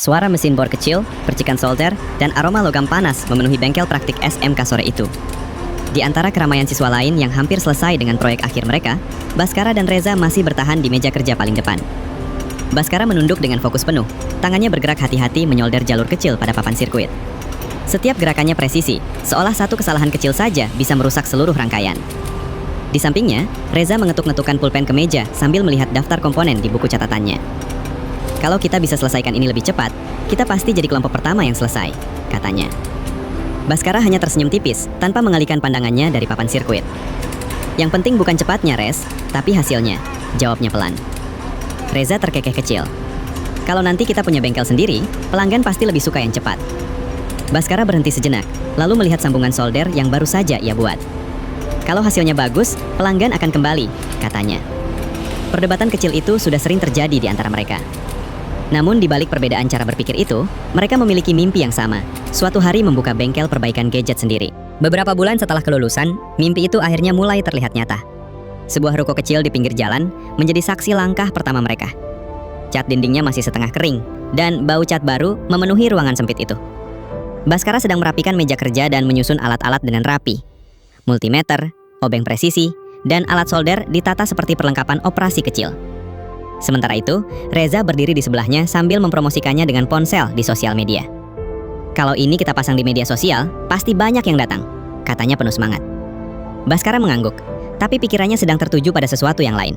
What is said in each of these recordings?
Suara mesin bor kecil, percikan solder, dan aroma logam panas memenuhi bengkel praktik SMK sore itu. Di antara keramaian siswa lain yang hampir selesai dengan proyek akhir mereka, Baskara dan Reza masih bertahan di meja kerja paling depan. Baskara menunduk dengan fokus penuh, tangannya bergerak hati-hati menyolder jalur kecil pada papan sirkuit. Setiap gerakannya presisi, seolah satu kesalahan kecil saja bisa merusak seluruh rangkaian. Di sampingnya, Reza mengetuk-ngetukkan pulpen ke meja sambil melihat daftar komponen di buku catatannya. Kalau kita bisa selesaikan ini lebih cepat, kita pasti jadi kelompok pertama yang selesai, katanya. Baskara hanya tersenyum tipis, tanpa mengalihkan pandangannya dari papan sirkuit. Yang penting bukan cepatnya, Res, tapi hasilnya, jawabnya pelan. Reza terkekeh kecil. Kalau nanti kita punya bengkel sendiri, pelanggan pasti lebih suka yang cepat. Baskara berhenti sejenak, lalu melihat sambungan solder yang baru saja ia buat. Kalau hasilnya bagus, pelanggan akan kembali, katanya. Perdebatan kecil itu sudah sering terjadi di antara mereka. Namun di balik perbedaan cara berpikir itu, mereka memiliki mimpi yang sama, suatu hari membuka bengkel perbaikan gadget sendiri. Beberapa bulan setelah kelulusan, mimpi itu akhirnya mulai terlihat nyata. Sebuah ruko kecil di pinggir jalan menjadi saksi langkah pertama mereka. Cat dindingnya masih setengah kering, dan bau cat baru memenuhi ruangan sempit itu. Baskara sedang merapikan meja kerja dan menyusun alat-alat dengan rapi. Multimeter, obeng presisi, dan alat solder ditata seperti perlengkapan operasi kecil. Sementara itu, Reza berdiri di sebelahnya sambil mempromosikannya dengan ponsel di sosial media. Kalau ini kita pasang di media sosial, pasti banyak yang datang, katanya penuh semangat. Baskara mengangguk, tapi pikirannya sedang tertuju pada sesuatu yang lain.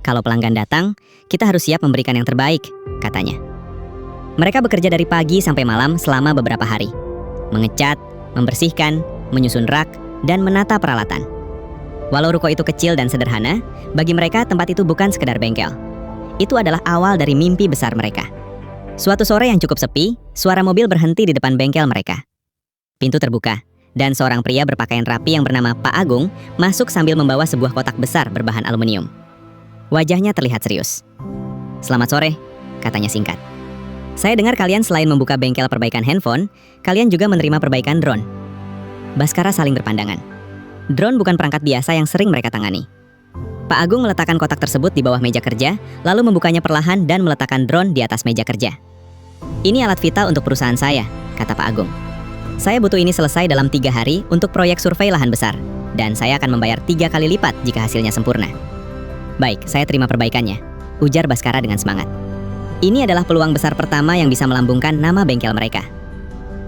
Kalau pelanggan datang, kita harus siap memberikan yang terbaik, katanya. Mereka bekerja dari pagi sampai malam selama beberapa hari. Mengecat, membersihkan, menyusun rak, dan menata peralatan. Walau ruko itu kecil dan sederhana, bagi mereka tempat itu bukan sekedar bengkel. Itu adalah awal dari mimpi besar mereka. Suatu sore yang cukup sepi, suara mobil berhenti di depan bengkel mereka. Pintu terbuka, dan seorang pria berpakaian rapi yang bernama Pak Agung masuk sambil membawa sebuah kotak besar berbahan aluminium. Wajahnya terlihat serius. "Selamat sore," katanya singkat. "Saya dengar kalian selain membuka bengkel perbaikan handphone, kalian juga menerima perbaikan drone." Baskara saling berpandangan. Drone bukan perangkat biasa yang sering mereka tangani. Pak Agung meletakkan kotak tersebut di bawah meja kerja, lalu membukanya perlahan dan meletakkan drone di atas meja kerja. "Ini alat vital untuk perusahaan saya," kata Pak Agung. "Saya butuh ini selesai dalam 3 hari untuk proyek survei lahan besar, dan saya akan membayar 3 kali lipat jika hasilnya sempurna." "Baik, saya terima perbaikannya," ujar Baskara dengan semangat. Ini adalah peluang besar pertama yang bisa melambungkan nama bengkel mereka.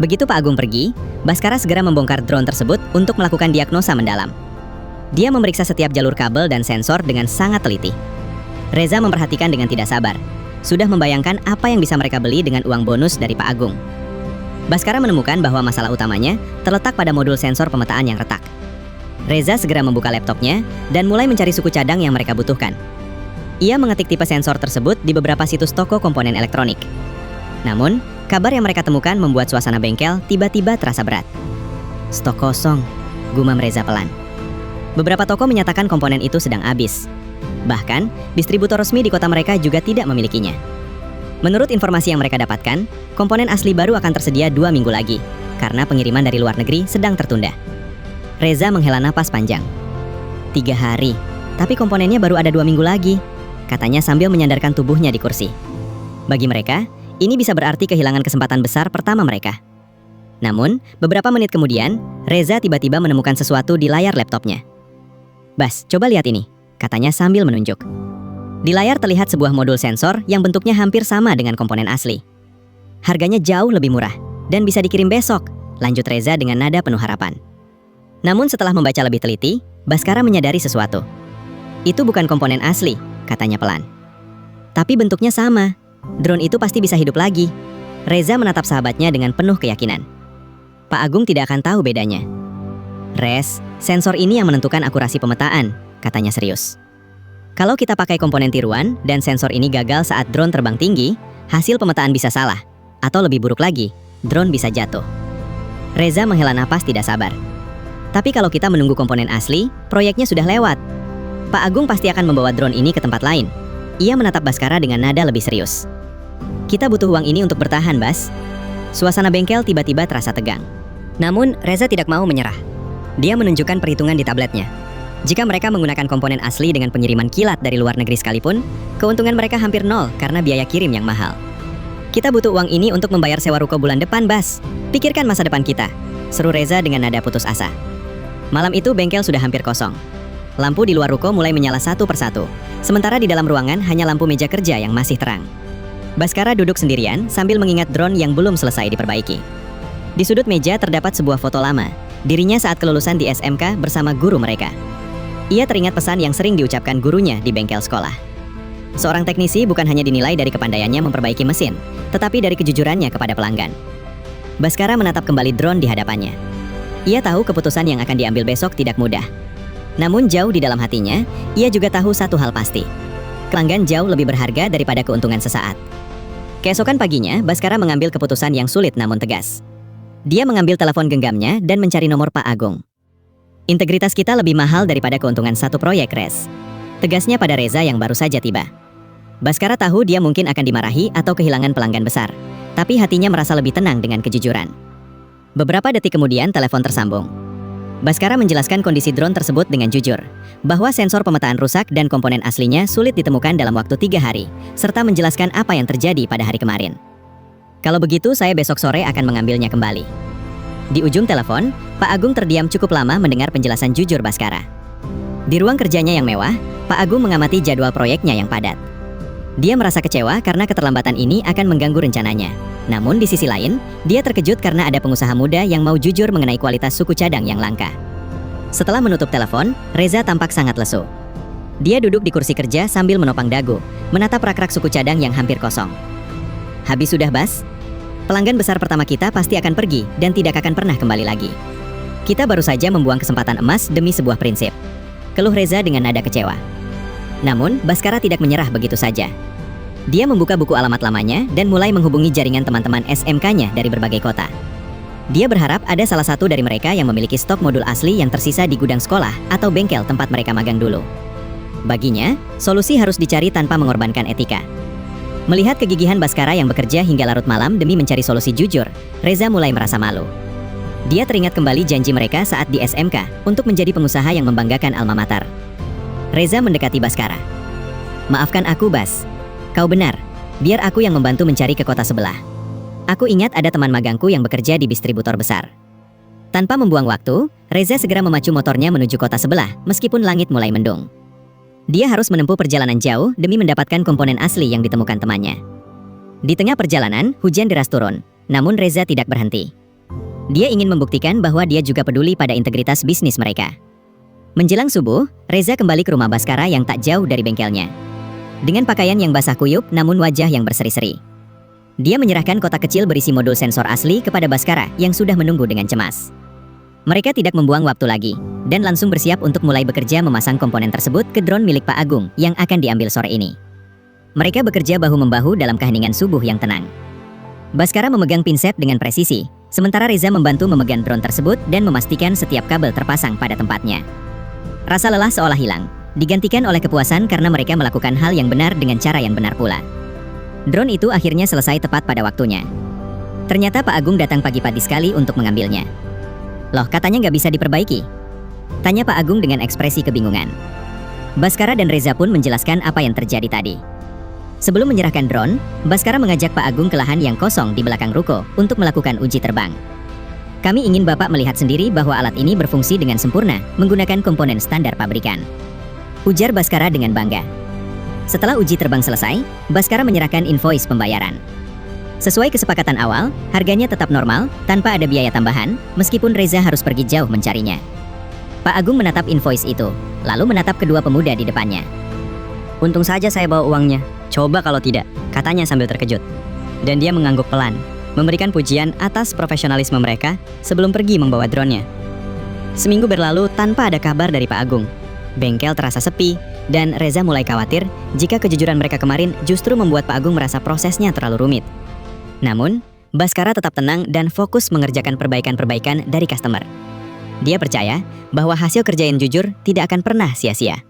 Begitu Pak Agung pergi, Baskara segera membongkar drone tersebut untuk melakukan diagnosa mendalam. Dia memeriksa setiap jalur kabel dan sensor dengan sangat teliti. Reza memperhatikan dengan tidak sabar. Sudah membayangkan apa yang bisa mereka beli dengan uang bonus dari Pak Agung. Baskara menemukan bahwa masalah utamanya terletak pada modul sensor pemetaan yang retak. Reza segera membuka laptopnya dan mulai mencari suku cadang yang mereka butuhkan. Ia mengetik tipe sensor tersebut di beberapa situs toko komponen elektronik. Namun, kabar yang mereka temukan membuat suasana bengkel tiba-tiba terasa berat. "Stok kosong," gumam Reza pelan. Beberapa toko menyatakan komponen itu sedang habis. Bahkan, distributor resmi di kota mereka juga tidak memilikinya. Menurut informasi yang mereka dapatkan, komponen asli baru akan tersedia 2 minggu lagi, karena pengiriman dari luar negeri sedang tertunda. Reza menghela napas panjang. 3 hari, tapi komponennya baru ada 2 minggu lagi, katanya sambil menyandarkan tubuhnya di kursi. Bagi mereka, ini bisa berarti kehilangan kesempatan besar pertama mereka. Namun, beberapa menit kemudian, Reza tiba-tiba menemukan sesuatu di layar laptopnya. "Bas, coba lihat ini," katanya sambil menunjuk. Di layar terlihat sebuah modul sensor yang bentuknya hampir sama dengan komponen asli. "Harganya jauh lebih murah, dan bisa dikirim besok," lanjut Reza dengan nada penuh harapan. Namun setelah membaca lebih teliti, Baskara menyadari sesuatu. "Itu bukan komponen asli," katanya pelan. "Tapi bentuknya sama. Drone itu pasti bisa hidup lagi." Reza menatap sahabatnya dengan penuh keyakinan. Pak Agung tidak akan tahu bedanya. "Res, sensor ini yang menentukan akurasi pemetaan," katanya serius. "Kalau kita pakai komponen tiruan dan sensor ini gagal saat drone terbang tinggi, hasil pemetaan bisa salah. Atau lebih buruk lagi, drone bisa jatuh." Reza menghela napas tidak sabar. "Tapi kalau kita menunggu komponen asli, proyeknya sudah lewat. Pak Agung pasti akan membawa drone ini ke tempat lain." Ia menatap Baskara dengan nada lebih serius. "Kita butuh uang ini untuk bertahan, Bas." Suasana bengkel tiba-tiba terasa tegang. Namun, Reza tidak mau menyerah. Dia menunjukkan perhitungan di tabletnya. Jika mereka menggunakan komponen asli dengan pengiriman kilat dari luar negeri sekalipun, keuntungan mereka hampir nol karena biaya kirim yang mahal. Kita butuh uang ini untuk membayar sewa ruko bulan depan, Bas. Pikirkan masa depan kita, seru Reza dengan nada putus asa. Malam itu bengkel sudah hampir kosong. Lampu di luar ruko mulai menyala satu persatu. Sementara di dalam ruangan hanya lampu meja kerja yang masih terang. Baskara duduk sendirian sambil mengingat drone yang belum selesai diperbaiki. Di sudut meja terdapat sebuah foto lama, dirinya saat kelulusan di SMK bersama guru mereka. Ia teringat pesan yang sering diucapkan gurunya di bengkel sekolah. Seorang teknisi bukan hanya dinilai dari kepandaiannya memperbaiki mesin, tetapi dari kejujurannya kepada pelanggan. Baskara menatap kembali drone di hadapannya. Ia tahu keputusan yang akan diambil besok tidak mudah. Namun jauh di dalam hatinya, ia juga tahu satu hal pasti. Pelanggan jauh lebih berharga daripada keuntungan sesaat. Keesokan paginya, Baskara mengambil keputusan yang sulit namun tegas. Dia mengambil telepon genggamnya dan mencari nomor Pak Agung. Integritas kita lebih mahal daripada keuntungan satu proyek, Res. Tegasnya pada Reza yang baru saja tiba. Baskara tahu dia mungkin akan dimarahi atau kehilangan pelanggan besar, tapi hatinya merasa lebih tenang dengan kejujuran. Beberapa detik kemudian telepon tersambung. Baskara menjelaskan kondisi drone tersebut dengan jujur, bahwa sensor pemetaan rusak dan komponen aslinya sulit ditemukan dalam waktu 3 hari, serta menjelaskan apa yang terjadi pada hari kemarin. Kalau begitu saya besok sore akan mengambilnya kembali. Di ujung telepon, Pak Agung terdiam cukup lama mendengar penjelasan jujur Baskara. Di ruang kerjanya yang mewah, Pak Agung mengamati jadwal proyeknya yang padat. Dia merasa kecewa karena keterlambatan ini akan mengganggu rencananya. Namun di sisi lain, dia terkejut karena ada pengusaha muda yang mau jujur mengenai kualitas suku cadang yang langka. Setelah menutup telepon, Reza tampak sangat lesu. Dia duduk di kursi kerja sambil menopang dagu, menatap rak-rak suku cadang yang hampir kosong. Habis sudah, Bas? Pelanggan besar pertama kita pasti akan pergi dan tidak akan pernah kembali lagi. Kita baru saja membuang kesempatan emas demi sebuah prinsip. Keluh Reza dengan nada kecewa. Namun, Baskara tidak menyerah begitu saja. Dia membuka buku alamat lamanya dan mulai menghubungi jaringan teman-teman SMK-nya dari berbagai kota. Dia berharap ada salah satu dari mereka yang memiliki stok modul asli yang tersisa di gudang sekolah atau bengkel tempat mereka magang dulu. Baginya, solusi harus dicari tanpa mengorbankan etika. Melihat kegigihan Baskara yang bekerja hingga larut malam demi mencari solusi jujur, Reza mulai merasa malu. Dia teringat kembali janji mereka saat di SMK untuk menjadi pengusaha yang membanggakan alma mater. Reza mendekati Baskara. Maafkan aku, Bas. Kau benar, biar aku yang membantu mencari ke kota sebelah. Aku ingat ada teman magangku yang bekerja di distributor besar. Tanpa membuang waktu, Reza segera memacu motornya menuju kota sebelah meskipun langit mulai mendung. Dia harus menempuh perjalanan jauh demi mendapatkan komponen asli yang ditemukan temannya. Di tengah perjalanan, hujan deras turun, namun Reza tidak berhenti. Dia ingin membuktikan bahwa dia juga peduli pada integritas bisnis mereka. Menjelang subuh, Reza kembali ke rumah Baskara yang tak jauh dari bengkelnya. Dengan pakaian yang basah kuyup namun wajah yang berseri-seri. Dia menyerahkan kotak kecil berisi modul sensor asli kepada Baskara yang sudah menunggu dengan cemas. Mereka tidak membuang waktu lagi, dan langsung bersiap untuk mulai bekerja memasang komponen tersebut ke drone milik Pak Agung yang akan diambil sore ini. Mereka bekerja bahu-membahu dalam keheningan subuh yang tenang. Baskara memegang pinset dengan presisi, sementara Reza membantu memegang drone tersebut dan memastikan setiap kabel terpasang pada tempatnya. Rasa lelah seolah hilang, digantikan oleh kepuasan karena mereka melakukan hal yang benar dengan cara yang benar pula. Drone itu akhirnya selesai tepat pada waktunya. Ternyata Pak Agung datang pagi-pagi sekali untuk mengambilnya. Loh, katanya nggak bisa diperbaiki? Tanya Pak Agung dengan ekspresi kebingungan. Baskara dan Reza pun menjelaskan apa yang terjadi tadi. Sebelum menyerahkan drone, Baskara mengajak Pak Agung ke lahan yang kosong di belakang ruko untuk melakukan uji terbang. Kami ingin Bapak melihat sendiri bahwa alat ini berfungsi dengan sempurna menggunakan komponen standar pabrikan. Ujar Baskara dengan bangga. Setelah uji terbang selesai, Baskara menyerahkan invoice pembayaran. Sesuai kesepakatan awal, harganya tetap normal, tanpa ada biaya tambahan, meskipun Reza harus pergi jauh mencarinya. Pak Agung menatap invoice itu, lalu menatap kedua pemuda di depannya. Untung saja saya bawa uangnya. Coba kalau tidak, katanya sambil terkejut. Dan dia mengangguk pelan, memberikan pujian atas profesionalisme mereka sebelum pergi membawa drone-nya. Seminggu berlalu tanpa ada kabar dari Pak Agung. Bengkel terasa sepi, dan Reza mulai khawatir jika kejujuran mereka kemarin justru membuat Pak Agung merasa prosesnya terlalu rumit. Namun, Baskara tetap tenang dan fokus mengerjakan perbaikan-perbaikan dari customer. Dia percaya bahwa hasil kerja yang jujur tidak akan pernah sia-sia.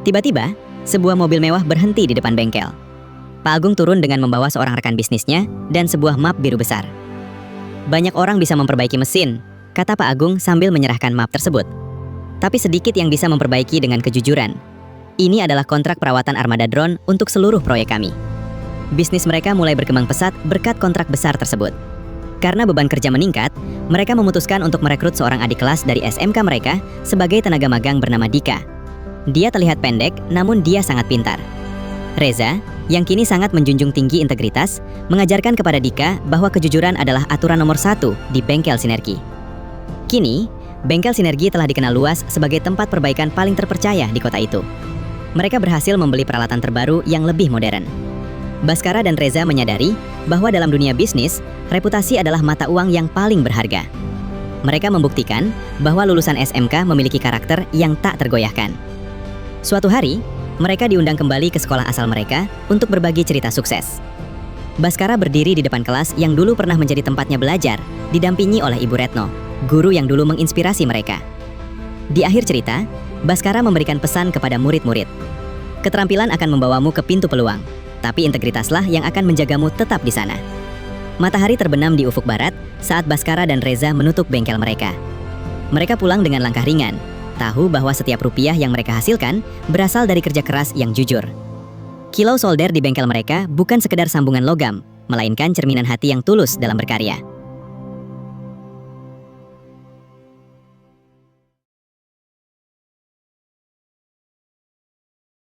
Tiba-tiba, sebuah mobil mewah berhenti di depan bengkel. Pak Agung turun dengan membawa seorang rekan bisnisnya dan sebuah map biru besar. Banyak orang bisa memperbaiki mesin, kata Pak Agung sambil menyerahkan map tersebut. Tapi sedikit yang bisa memperbaiki dengan kejujuran. Ini adalah kontrak perawatan armada drone untuk seluruh proyek kami. bisnis mereka mulai berkembang pesat berkat kontrak besar tersebut. Karena beban kerja meningkat, mereka memutuskan untuk merekrut seorang adik kelas dari SMK mereka sebagai tenaga magang bernama Dika. Dia terlihat pendek, namun dia sangat pintar. Reza, yang kini sangat menjunjung tinggi integritas, mengajarkan kepada Dika bahwa kejujuran adalah aturan nomor 1 di Bengkel Sinergi. Kini, Bengkel Sinergi telah dikenal luas sebagai tempat perbaikan paling terpercaya di kota itu. Mereka berhasil membeli peralatan terbaru yang lebih modern. Baskara dan Reza menyadari bahwa dalam dunia bisnis, reputasi adalah mata uang yang paling berharga. Mereka membuktikan bahwa lulusan SMK memiliki karakter yang tak tergoyahkan. Suatu hari, mereka diundang kembali ke sekolah asal mereka untuk berbagi cerita sukses. Baskara berdiri di depan kelas yang dulu pernah menjadi tempatnya belajar, didampingi oleh Ibu Retno, guru yang dulu menginspirasi mereka. Di akhir cerita, Baskara memberikan pesan kepada murid-murid. Keterampilan akan membawamu ke pintu peluang, tapi integritaslah yang akan menjagamu tetap di sana. Matahari terbenam di ufuk barat saat Baskara dan Reza menutup bengkel mereka. Mereka pulang dengan langkah ringan, tahu bahwa setiap rupiah yang mereka hasilkan berasal dari kerja keras yang jujur. Kilau solder di bengkel mereka bukan sekedar sambungan logam, melainkan cerminan hati yang tulus dalam berkarya.